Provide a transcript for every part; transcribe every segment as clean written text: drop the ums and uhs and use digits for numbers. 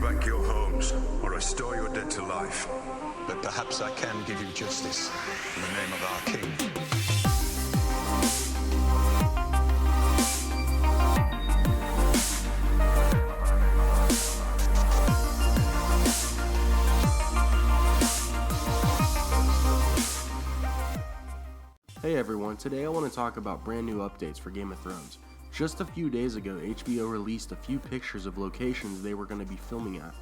back your homes, or restore your dead to life. But perhaps I can give you justice in the name of our king. Hey everyone, today I want to talk about brand new updates for Game of Thrones. Just a few days ago, HBO released a few pictures of locations they were going to be filming at.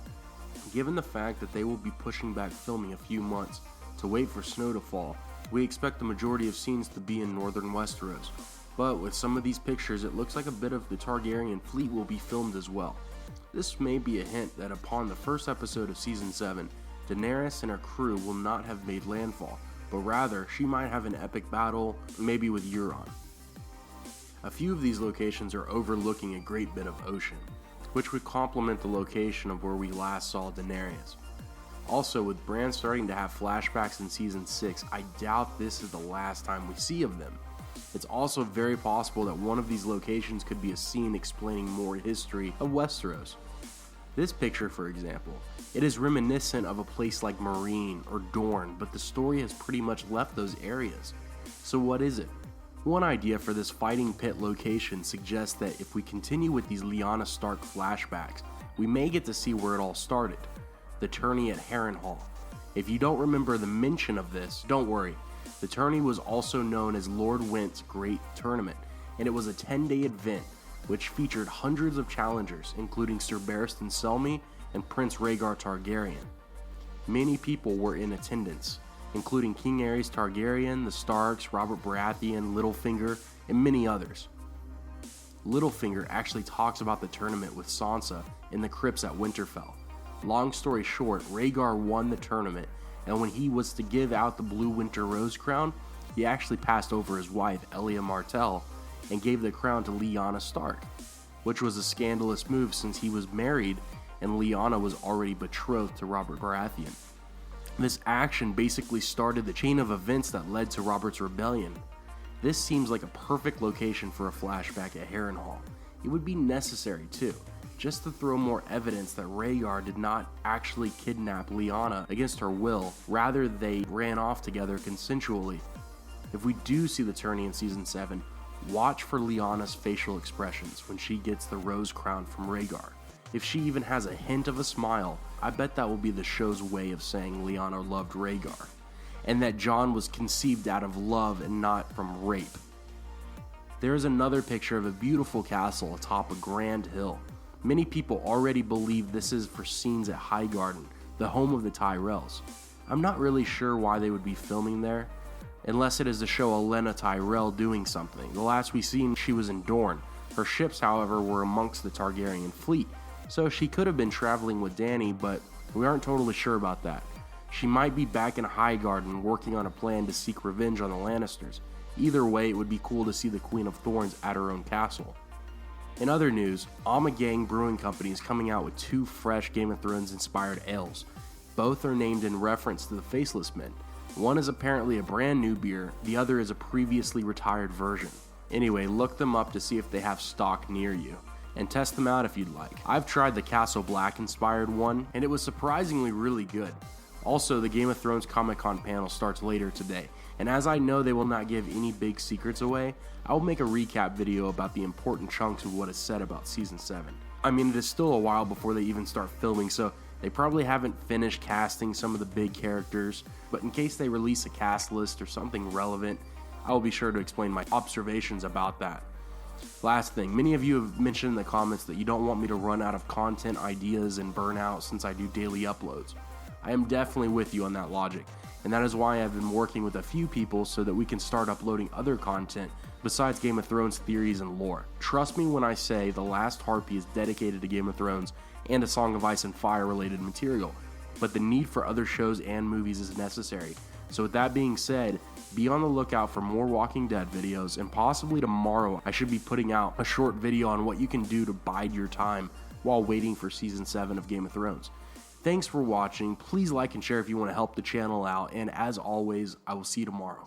Given the fact that they will be pushing back filming a few months to wait for snow to fall, we expect the majority of scenes to be in northern Westeros. But with some of these pictures, it looks like a bit of the Targaryen fleet will be filmed as well. This may be a hint that upon the first episode of Season 7, Daenerys and her crew will not have made landfall, but rather she might have an epic battle, maybe with Euron. A few of these locations are overlooking a great bit of ocean, which would complement the location of where we last saw Daenerys. Also, with Bran starting to have flashbacks in Season 6, I doubt this is the last time we see of them. It's also very possible that one of these locations could be a scene explaining more history of Westeros. This picture, for example, it is reminiscent of a place like Meereen or Dorne, but the story has pretty much left those areas. So what is it? One idea for this fighting pit location suggests that if we continue with these Lyanna Stark flashbacks, we may get to see where it all started, the tourney at Harrenhal. If you don't remember the mention of this, don't worry. The tourney was also known as Lord Went's Great Tournament, and it was a 10-day event which featured hundreds of challengers, including Sir Barristan Selmy and Prince Rhaegar Targaryen. Many people were in attendance, including King Aerys Targaryen, the Starks, Robert Baratheon, Littlefinger, and many others. Littlefinger actually talks about the tournament with Sansa in the crypts at Winterfell. Long story short, Rhaegar won the tournament, and when he was to give out the Blue Winter Rose crown, he actually passed over his wife, Elia Martell, and gave the crown to Lyanna Stark, which was a scandalous move since he was married and Lyanna was already betrothed to Robert Baratheon. This action basically started the chain of events that led to Robert's rebellion. This seems like a perfect location for a flashback at Harrenhal. It would be necessary too, just to throw more evidence that Rhaegar did not actually kidnap Lyanna against her will, rather they ran off together consensually. If we do see the tourney in Season 7, watch for Lyanna's facial expressions when she gets the rose crown from Rhaegar. If she even has a hint of a smile, I bet that will be the show's way of saying Lyanna loved Rhaegar, and that Jon was conceived out of love and not from rape. There is another picture of a beautiful castle atop a grand hill. Many people already believe this is for scenes at Highgarden, the home of the Tyrells. I'm not really sure why they would be filming there, unless it is to show Olenna Tyrell doing something. The last we seen, she was in Dorne. Her ships, however, were amongst the Targaryen fleet, so she could have been traveling with Dany, but we aren't totally sure about that. She might be back in Highgarden working on a plan to seek revenge on the Lannisters. Either way, it would be cool to see the Queen of Thorns at her own castle. In other news, Ommegang Brewing Company is coming out with 2 fresh Game of Thrones inspired ales. Both are named in reference to the Faceless Men. One is apparently a brand new beer, the other is a previously retired version. Anyway, look them up to see if they have stock near you, and test them out if you'd like. I've tried the Castle Black inspired one, and it was surprisingly really good. Also, the Game of Thrones Comic-Con panel starts later today, and as I know they will not give any big secrets away, I will make a recap video about the important chunks of what is said about Season 7. I mean, it is still a while before they even start filming, so they probably haven't finished casting some of the big characters, but in case they release a cast list or something relevant, I will be sure to explain my observations about that. Last thing, many of you have mentioned in the comments that you don't want me to run out of content ideas and burn out since I do daily uploads. I am definitely with you on that logic, and that is why I've been working with a few people so that we can start uploading other content besides Game of Thrones theories and lore. Trust me when I say the last Harpy is dedicated to Game of Thrones and a Song of Ice and Fire related material, but the need for other shows and movies is necessary. So with that being said, be on the lookout for more Walking Dead videos, and possibly tomorrow I should be putting out a short video on what you can do to bide your time while waiting for Season 7 of Game of Thrones. Thanks for watching, please like and share if you want to help the channel out, and as always, I will see you tomorrow.